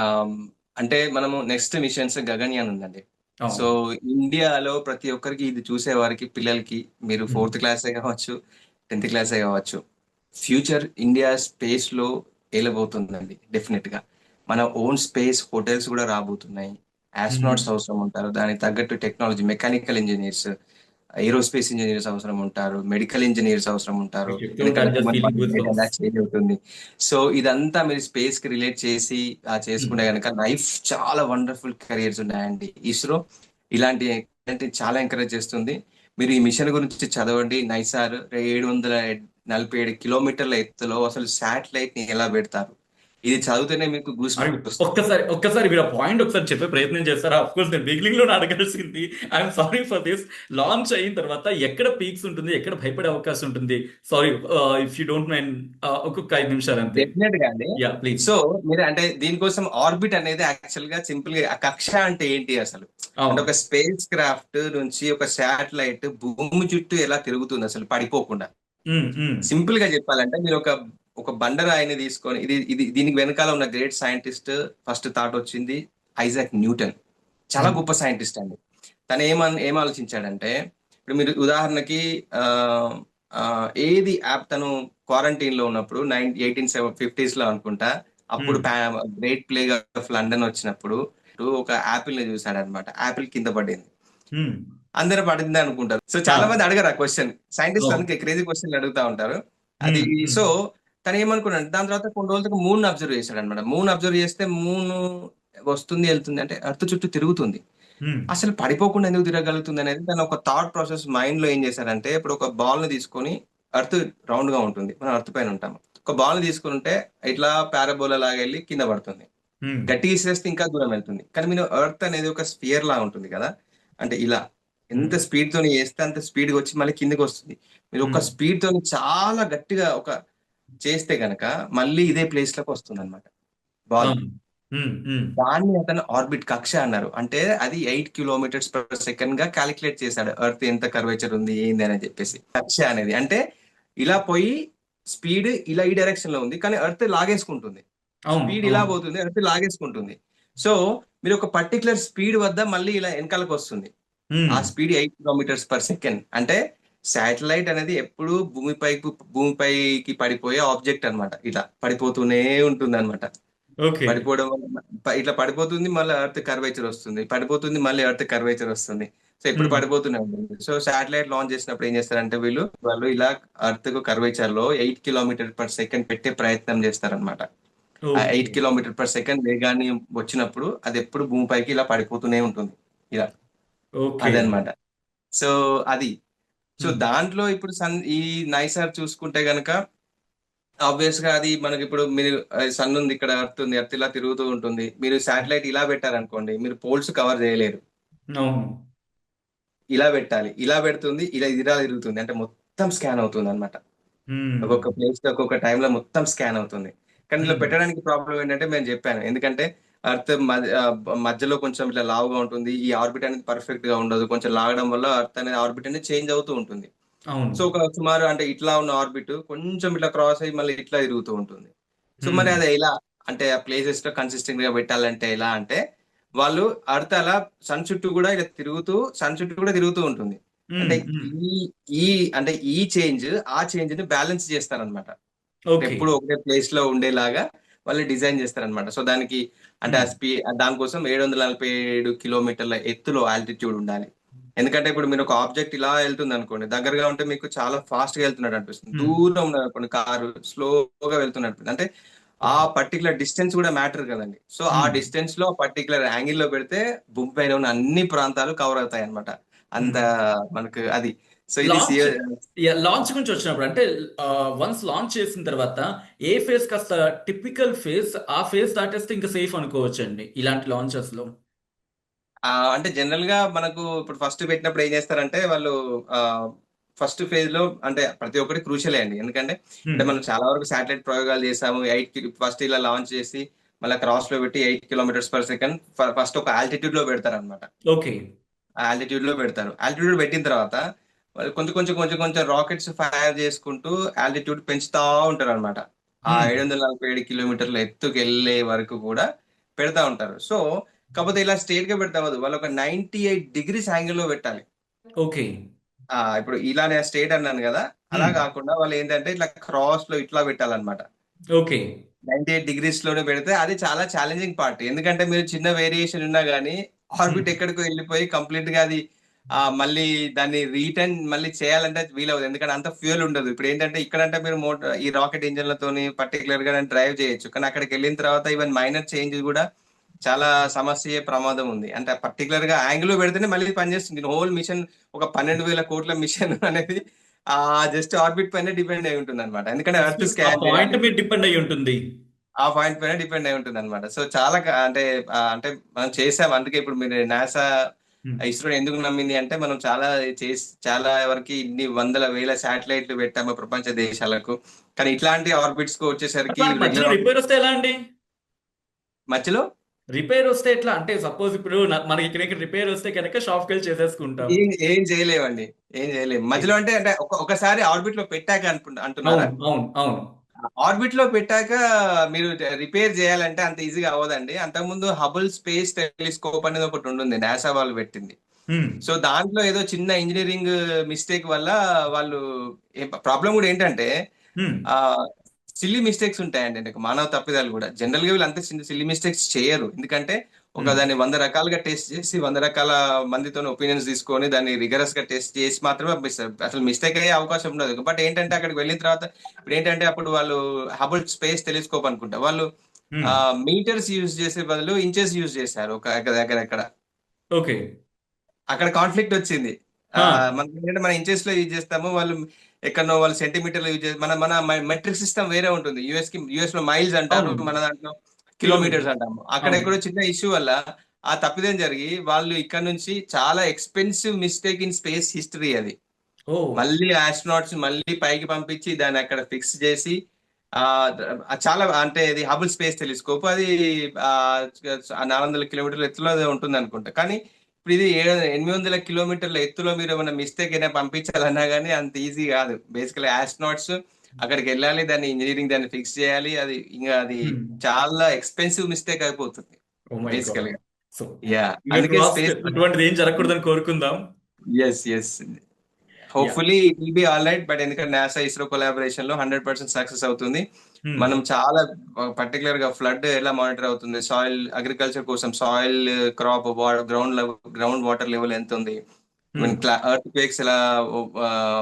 ఆమ్, అంటే మనము నెక్స్ట్ మిషన్స్ గగన్యాన్ ఉందండి. సో అవును. ఇండియాలో ప్రతి ఒక్కరికి, ఇది చూసే వారికి, పిల్లలకి, మీరు హ్మ్. 4th క్లాసే కావచ్చు, 10th క్లాసే కావచ్చు, ఫ్యూచర్ ఇండియా స్పేస్ లో ఏలబోతుందండి డెఫినెట్ గా. మన ఓన్ స్పేస్ హోటల్స్ కూడా రాబోతున్నాయి. హ్మ్. ఆస్ట్రోనాట్స్ అవసరం ఉంటారు, దానికి తగ్గట్టు technology, mechanical engineers, aerospace engineers అవసరం ఉంటారు, మెడికల్ ఇంజనీర్స్ అవసరం ఉంటారు. మీరు చెప్తూ ఉంటే ఐ ఎందుకంటే just human feeling body goose bumps. ఎలా చేంజ్ అవుతుంది. సో ఇదంతా మీరు స్పేస్ కి రిలేట్ చేసి హ్మ్. చేసుకుంటే కనుక లైఫ్ చాలా వండర్ఫుల్ కెరియర్స్ ఉన్నాయండి. ఇస్రో ఇలాంటి చాలా ఎంకరేజ్ చేస్తుంది. మీరు ఈ మిషన్ గురించి చదవండి. నైసార్ 747 కిలోమీటర్ల ఎత్తులో అసలు శాటిలైట్ ని ఎలా పెడతారు, ఇది చదివితేనే మీకు గూస్ అరే, బంప్స్ వస్తాయి. ఒక్కసారి మీరు ఆ పాయింట్ ఒకసారి చెప్పే ప్రయత్నం చేస్తారా? ఆఫ్ కోర్స్ నేను బిగినింగ్ లోనే అడగాల్సింది. I'm sorry for this. Launch అయిన తర్వాత ఎక్కడ పీక్స్ ఉంటుంది, ఎక్కడ భయపడే అవకాశం ఉంటుంది? Sorry, if you don't mind, ఒక్కొక్క 5 నిమిషాలు అంతే. డెఫినెట్ గా అండి. Yeah please. సో మీరు అంటే దీనికోసం ఆర్బిట్ అనేది యాక్చువల్ గా సింపుల్ గా, ఆ కక్ష అంటే ఏంటి అసలు, అంటే అవును. ఒక స్పేస్ క్రాఫ్ట్ నుంచి ఒక శాటిలైట్ భూమి చుట్టూ ఎలా తిరుగుతుంది అసలు పడిపోకుండా. హ్మ్. హ్మ్. సింపుల్ గా చెప్పాలంటే, మీరు ఒక ఒక బండరాయిని తీసుకొని, ఇది ఇది దీనికి వెనకాల ఉన్న గ్రేట్ సైంటిస్ట్, ఫస్ట్ థాట్ వచ్చింది ఐజాక్ న్యూటన్. చాలా హ్మ్. గొప్ప సైంటిస్ట్ అండి. తను ఏం ఆలోచించాడంటే, ఇప్పుడు మీరు ఉదాహరణకి ఆ, ఆ, ఏది యాప్, తను క్వారంటైన్ లో ఉన్నప్పుడు 1850s లో అనుకుంటా, అప్పుడు హ్మ్. గ్రేట్ ప్లేగ్ ఆఫ్ లండన్ వచ్చినప్పుడు ఒక యాపిల్ ని చూసాడు అనమాట. యాపిల్ కింద పడింది, హ్మ్. అందరూ పడింది అనుకుంటారు. సో ఆ! చాలా మంది అడగరు ఆ క్వశ్చన్, సైంటిస్ట్ అవును. అందుకే క్రేజీ క్వశ్చన్లు అడుగుతా ఉంటారు. అది హ్మ్. హ్మ్. సో తను ఏమనుకున్నాడు, దాని తర్వాత కొన్ని రోజులకు మూన్ అబ్జర్వ్ చేశాడు అనమాట. మూన్ అబ్జర్వ్ చేస్తే మూన్ వస్తుంది వెళ్తుంది, అంటే అర్త్ చుట్టూ తిరుగుతుంది. హ్మ్. అసలు పడిపోకుండా ఎందుకు తిరగలుగుతుంది అనేది తను ఒక థాట్ ప్రాసెస్ మైండ్ లో ఏం చేశారంటే, ఇప్పుడు ఒక బాల్ ని తీసుకొని, ఎర్త్ రౌండ్ గా ఉంటుంది, మనం ఎర్త్ పైన ఉంటాం. ఒక బాల్ ని తీసుకుని ఉంటే ఇట్లా పారాబోలా లాగా వెళ్ళి కింద పడుతుంది. హ్మ్. గట్టిగా ఇసిరేస్తే ఇంకా దూరం వెళ్తుంది. కానీ మీరు ఎర్త్ అనేది ఒక స్పియర్ లా ఉంటుంది కదా, అంటే ఇలా హ్మ్. ఎంత స్పీడ్ తోని వేస్తే అంత స్పీడ్ గా వచ్చి మళ్ళీ కిందకి వస్తుంది. మీరు ఒక హ్మ్. స్పీడ్ తోని చాలా గట్టిగా ఒక చేస్తే గనక మళ్ళీ ఇదే ప్లేస్ లోకి వస్తుంది అనమాట బాల్. అవును. హ్మ్. హ్మ్. దాన్ని అతను ఆర్బిట్ కక్ష అన్నారు. అంటే అది 8 కిలోమీటర్స్ పర్ సెకండ్ గా క్యాలిక్యులేట్ చేశాడు. ఎర్త్ ఎంత కర్వేచర్ ఉంది ఏంది అని చెప్పేసి. కక్ష అనేది అంటే ఇలా పోయి స్పీడ్ ఇలా ఈ డైరెక్షన్ లో ఉంది, కానీ ఎర్త్ లాగేసుకుంటుంది. అవును. స్పీడ్ ఇలా అవును. పోతుంది, ఎర్త్ లాగేసుకుంటుంది. సో మీరు ఒక పర్టికులర్ స్పీడ్ వద్ద మళ్ళీ ఇలా వెనకాలకు వస్తుంది. హ్మ్. ఆ స్పీడ్ 8 కిలోమీటర్స్ పర్ సెకండ్. అంటే శాటిలైట్ అనేది ఎప్పుడు భూమిపైకి పడిపోయే ఆబ్జెక్ట్ అన్నమాట. ఇలా పడిపోతూనే ఉంటుంది అనమాట. ఓకే. పడిపోవడం వల్ల ఇట్లా పడిపోతుంది, మళ్ళీ ఎర్త్ కర్వేచర్ వస్తుంది, పడిపోతుంది, మళ్ళీ ఎర్త్ కర్వేచర్ వస్తుంది. సో ఎప్పుడు హ్మ్. పడిపోతూనే ఉంటుంది. సో శాటిలైట్ లాంచ్ చేసినప్పుడు ఏం చేస్తారంటే వాళ్ళు ఇలా ఎర్త్ కు కర్వేచర్ లో 8 కిలోమీటర్ పర్ సెకండ్ పెట్టే ప్రయత్నం చేస్తారనమాట. ఆ ఓకే. 8 కిలోమీటర్ పర్ సెకండ్ వేగాన్ని వచ్చినప్పుడు అది ఎప్పుడు భూమిపైకి ఇలా పడిపోతూనే ఉంటుంది. ఇలా ఓకే. అదనమాట. సో అది. సో హ్మ్. దాంట్లో ఇప్పుడు ఈ నైసార్ చూసుకుంటే గనక ఆబ్వియస్ గా అది మనకి ఇప్పుడు మీరు సన్ ఉంది, ఇక్కడ ఎర్త్ ఉంది, ఎర్త్ ఇలా తిరుగుతూ ఉంటుంది. మీరు శాటిలైట్ ఇలా పెట్టారనుకోండి, మీరు పోల్స్ కవర్ చేయలేరు. అవును. ఇలా పెట్టాలి, ఇలా పెడుతుంది, ఇలా తిరుగుతుంది, అంటే మొత్తం స్కాన్ అవుతుంది అనమాట. హ్మ్. ఒక్కొక్క ప్లేస్ లో ఒక్కొక్క time లో మొత్తం స్కాన్ అవుతుంది. కానీ ఇలా హ్మ్. పెట్టడానికి ప్రాబ్లం ఏంటంటే నేను చెప్పాను, ఎందుకంటే ఎర్త్ మధ్యలో కొంచెం ఇట్లా లావుగా ఉంటుంది. ఈ ఆర్బిట్ అనేది పర్ఫెక్ట్ గా ఉండదు. కొంచెం లాగడం వల్ల ఎర్త్ అనేది ఆర్బిట్ అనేది చేంజ్ అవుతూ ఉంటుంది. అవును. సో ఒక సుమారు అంటే ఇట్లా ఉన్న ఆర్బిట్ కొంచెం ఇట్లా క్రాస్ అయ్యి మళ్ళీ ఇట్లా తిరుగుతూ ఉంటుంది. సో మరి హ్మ్. అది ఎలా, అంటే ఆ ప్లేసెస్ లో కన్సిస్టెంట్ గా పెట్టాలంటే ఎలా అంటే, వాళ్ళు అర్త్ అలా సన్ చుట్టూ కూడా ఇలా తిరుగుతూ, సన్ చుట్టూ కూడా తిరుగుతూ ఉంటుంది. హ్మ్. అంటే హ్మ్. ఈ ఈ అంటే ఈ చేంజ్ ఆ చేంజ్ ని బ్యాలెన్స్ చేస్తారనమాట. ఓకే. ఎప్పుడు ఒకటే ప్లేస్ లో ఉండేలాగా వాళ్ళు డిజైన్ చేస్తారనమాట. సో దానికి అంటే హ్మ్. దానికోసం 747 కిలోమీటర్ల ఎత్తులో ఆల్టిట్యూడ్ ఉండాలి. ఎందుకంటే ఇప్పుడు మీరు ఒక ఆబ్జెక్ట్ ఇలా వెళ్తుంది అనుకోండి, దగ్గరగా ఉంటే మీకు చాలా ఫాస్ట్ గా వెళ్తున్నట్టు అనిపిస్తుంది. హ్మ్. దూరం ఉన్నది అనుకోండి, కారు స్లోగా వెళ్తున్నట్టు అంటే ఆ ఓకే. పర్టికులర్ డిస్టెన్స్ కూడా మ్యాటర్ కదండి. సో ఆ హ్మ్. డిస్టెన్స్ లో పర్టికులర్ యాంగిల్ లో పెడితే భూమి పైన ఉన్న అన్ని ప్రాంతాలు కవర్ అవుతాయి అనమాట. అంత హ్మ్. మనకు అది. సో ఇది లాంచ్ లాంచ్ గురించి వచ్చినప్పుడు అంటే వన్స్ లాంచ్ చేసిన తర్వాత ఏ ఫేజ్ కాస్త టిపికల్ ఫేజ్ ఆ ఫేజ్ దాటేస్తే ఇంకా సేఫ్ అనుకోవచ్చండి ఇలాంటి లాంచెస్ లో. అంటే జనరల్ గా మనకు ఇప్పుడు ఫస్ట్ పెట్టినప్పుడు ఏం చేస్తారంటే వాళ్ళు ఫస్ట్ ఫేజ్ లో అంటే ప్రతి ఒక్కటి క్రూషియలే అండి. ఎందుకంటే అంటే హ్మ్. మనం చాలా వరకు శాటిలైట్ ప్రయోగాలు చేసాము. ఫస్ట్ ఇలా లాంచ్ చేసి మళ్ళీ క్రాస్ లో పెట్టి 8 కిలోమీటర్స్ పర్ సెకండ్ ఫస్ట్ ఒక ఆల్టిట్యూడ్ లో పెడతారు అనమాట. ఓకే. ఆ ఆల్టిట్యూడ్ లో పెడతారు. ఆల్టిట్యూడ్ పెట్టిన తర్వాత వాళ్ళు కొంచెం రాకెట్స్ ఫైర్ చేసుకుంటూ ఆల్టిట్యూడ్ పెంచుతా ఉంటారు అనమాట. ఆ హ్మ్. 747 కిలోమీటర్ల ఎత్తుకు వెళ్ళే వరకు కూడా పెడతా ఉంటారు. సో కాకపోతే ఇలా స్ట్రేట్ గా పెడతా అవ్వదు. వాళ్ళు ఒక 98 డిగ్రీస్ యాంగిల్ లో పెట్టాలి. ఓకే. ఇప్పుడు ఇలా నేను స్ట్రేట్ అన్నాను కదా, అలా హ్మ్. కాకుండా వాళ్ళు ఏంటంటే ఇట్లా క్రాస్ లో ఇట్లా పెట్టాలన్నమాట. ఓకే. 98 డిగ్రీస్ లోనే పెడితే అది చాలా ఛాలెంజింగ్ పార్ట్. ఎందుకంటే మీరు చిన్న వేరియేషన్ ఉన్నా గానీ హ్మ్. ఆర్బిట్ ఎక్కడికో వెళ్ళిపోయి కంప్లీట్ గా అది మళ్ళీ దాన్ని రీటర్న్ మళ్ళీ చేయాలంటే వీలవదు. ఎందుకంటే అంత ఫ్యూయల్ ఉండదు. ఇప్పుడు ఏంటంటే ఇక్కడంటే మీరు ఈ రాకెట్ ఇంజన్లతోని పర్టికులర్ గా డ్రైవ్ చేయొచ్చు. కానీ అక్కడికి వెళ్ళిన తర్వాత ఈవెన్ మైనర్ చేంజ్ కూడా చాలా సమస్య అయ్యే ప్రమాదం ఉంది. అంటే పర్టికులర్ గా యాంగిల్ లో పెడితేనే మళ్ళీ పనిచేస్తుంది. హోల్ మిషన్ ఒక 12,000 కోట్ల మిషన్ అనేది ఆ జస్ట్ ఆర్బిట్ పైన డిపెండ్ అయి ఉంటుంది అనమాట. ఎందుకంటే ఎర్త్ ఆ స్కాన్ పాయింట్ చేయాలి. మీద డిపెండ్ అయి ఉంటుంది. ఆ పాయింట్ పైన డిపెండ్ అయి ఉంటుంది అనమాట. సో చాలా అంటే మనం చేసాం. అందుకే ఇప్పుడు మీరు నాసా హ్మ్. ఇస్రో ఎందుకు నమ్మింది అంటే మనం చాలా వరకు ఇన్ని వందల వేల శాటిలైట్లు పెట్టాము ప్రపంచ దేశాలకు. కానీ ఇట్లాంటి ఆర్బిట్స్ కు వచ్చేసరికి అట్లాంటి మధ్యలో రెగ్యులర్ రిపేర్ వస్తే ఎలా అండి? మధ్యలో రిపేర్ వస్తే ఎట్లా అంటే సపోజ్ ఇప్పుడు మనకి ఇక్కడ రిపేర్ వస్తే కనుక షాప్కి వెళ్ళి చేసేసుకుంటాం. ఏం చేయలేమండి. ఏం చేయలేము మధ్యలో. అంటే అంటే ఒకసారి ఆర్బిట్ లో పెట్టాక అంటున్నారా? అవును. అవును. అవును. ఆర్బిట్ లో పెట్టాక మీరు రిపేర్ చేయాలంటే అంత ఈజీగా అవ్వదండి. అంతకుముందు హబుల్ స్పేస్ టెలిస్కోప్ అనేది ఒకటి ఉంటుంది, నాసా వాళ్ళు పెట్టింది. హ్మ్. సో దాంట్లో ఏదో చిన్న ఇంజనీరింగ్ మిస్టేక్ వల్ల వాళ్ళు ప్రాబ్లం కూడా ఏంటంటే హ్మ్. ఆ సిల్లీ మిస్టేక్స్ ఉంటాయండి. అంటే మానవ తప్పిదాలు కూడా జనరల్ గా వీళ్ళు అంత చిన్న సిల్లీ మిస్టేక్స్ చేయరు. ఎందుకంటే ఒక హ్మ్. దాన్ని 100 రకాలుగా టెస్ట్ చేసి 100 రకాల మందితో ఒపీనియన్స్ తీసుకొని దాన్ని రిగరస్ గా టెస్ట్ చేసి మాత్రమే పంపిస్తారు. అసలు మిస్టేక్ అయ్యే అవకాశం ఉండదు. బట్ ఏంటంటే అక్కడికి వెళ్ళిన తర్వాత ఇప్పుడు ఏంటంటే అప్పుడు వాళ్ళు హబుల్ స్పేస్ టెలిస్కోప్ అనుకుంటా వాళ్ళు హ్మ్. మీటర్స్ యూజ్ చేసే బదులు ఇంచెస్ యూజ్ చేశారు ఒక దగ్గర. ఓకే. అక్కడ కాన్ఫ్లిక్ట్ వచ్చింది. ఆ! మనకి ఏంటంటే మన ఇంచెస్ లో యూజ్ చేస్తాము, వాళ్ళు ఎక్కడనో వాళ్ళు సెంటీమీటర్ లో యూజ్ చేస్తారు. మన మన మెట్రిక్ సిస్టమ్ వేరే ఉంటుంది. యుఎస్ లో మైల్స్ అంటారు, అవును. మన దాంట్లో కిలోమీటర్స్ కిలోమీటర్స్. అంటాము. అక్కడ అవును. ఎక్కడో చిన్న ఇష్యూ వల్ల ఆ తప్పిదం జరిగి వాళ్ళు ఇక్కడ నుంచి చాలా expensive mistake in space history అది. ఓహ్! మళ్ళీ ఆస్ట్రోనాట్స్ మళ్ళీ పైకి పంపించి దాన్ని అక్కడ ఫిక్స్ చేసి ఆ చాలా అంటే ఇది హబుల్ స్పేస్ టెలిస్కోప్ అది ఆ 400 కిలోమీటర్ల ఎత్తులో అది ఉంటుంది అనుకుంటా. కానీ ఇప్పుడు ఇది 800 కిలోమీటర్ల ఎత్తులో మీరు ఏమైనా మిస్టేక్ అయినా పంపించాలన్నా కానీ అంత ఈజీ కాదు. బేసికలీ ఆస్ట్రోనాట్స్ అక్కడికి వెళ్ళాలి, దాన్ని ఇంజనీరింగ్ దాన్ని ఫిక్స్ చేయాలి, అది ఇంకా అది హ్మ్. చాలా ఎక్స్పెన్సివ్ మిస్టేక్ అయిపోతుంది ఓహ్ మై గాడ్! బేసికల్గా. సో, యా ఫింగర్స్ అందుకే క్రాస్డ్ స్పేస్. అటువంటిదేం జరగకూడదని కోరుకుందాం. Yes yes yeah! Hopefully it will be all right. But ఎందుకంటే నాసా ఇస్రో కొలాబరేషన్ లో 100% సక్సెస్ అవుతుంది. హ్మ్. మనం చాలా పర్టికులర్ గా ఫ్లడ్ ఎలా మానిటర్ అవుతుంది, సాయిల్ అగ్రికల్చర్ కోసం soil crop ground water level ఎంత ఉంది, హ్మ్. ఎర్త్ క్వేక్స్ ఎలా,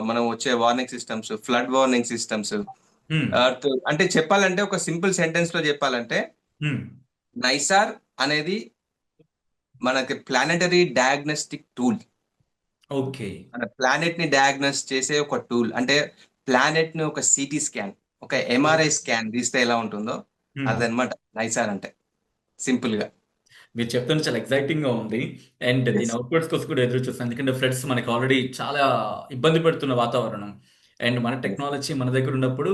మనం వచ్చే warning systems, flood warning systems, హ్మ్. ఎర్త్ అంటే చెప్పాలంటే ఒక సింపుల్ సెంటెన్స్ లో చెప్పాలంటే హ్మ్. నైసార్ అనేది మనకి ప్లానెటరీ డయాగ్నోస్టిక్ టూల్. ఓకే. మన ప్లానెట్ ని డయాగ్నోస్ చేసే ఒక టూల్. అంటే ప్లానెట్ ని ఒక సిటీ స్కాన్, ఒక ఎంఆర్ఐ ఓకే. స్కాన్ తీస్తే ఎలా ఉంటుందో హ్మ్. అదనమాట నైసార్ అంటే సింపుల్ గా. మీరు చెప్తుంటే చాలా ఎక్సైటింగ్‌గా ఉంది. అండ్ దీని ఎస్ అవుట్‌పుట్స్ కోసం కూడా ఎదురు చూస్తున్నాను. ఎందుకంటే ఫ్లడ్స్ మనకి ఆల్రెడీ చాలా ఇబ్బంది పెడుతున్న వాతావరణం. అండ్ మన టెక్నాలజీ మన దగ్గర ఉన్నప్పుడు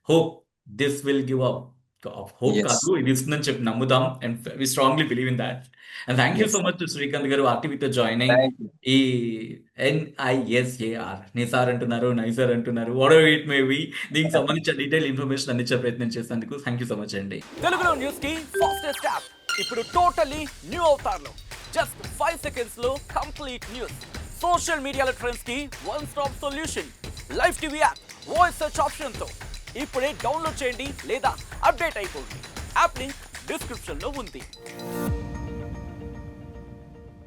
hope this will give up hope yes కాదు ఇది ఇస్తుందని చెప్పి నమ్ముదాం. And we strongly believe in that. And thank you yes so much Srikanth garu ఆర్‌టీవీతో జాయిన్ అయ్యి థ్యాంక్ యూ. ఈ NISAR నిసార్ అంటున్నారు, నైసార్ అంటున్నారు. వాటెవర్ ఇట్ మే బి దీనికి సంబంధించిన డీటెయిల్ ఇన్ఫర్మేషన్ అందించే ప్రయత్నం చేసినందుకు థాంక్ యూ సో మచ్ అండి. తెలుగులో న్యూస్ కి ఫాస్టెస్ట్ యాప్ ఇప్పుడు టోటలీ న్యూ అవతార్లో జస్ట్ 5 సెకండ్స్ లో కంప్లీట్ న్యూస్, సోషల్ మీడియాలో ట్రెండ్స్ కి one stop solution, live TV app voice search option తో ఇప్పుడే డౌన్లోడ్ చేయండి లేదా అప్డేట్ అయిపోండి. యాప్ లింక్ డిస్క్రిప్షన్ లో ఉంది.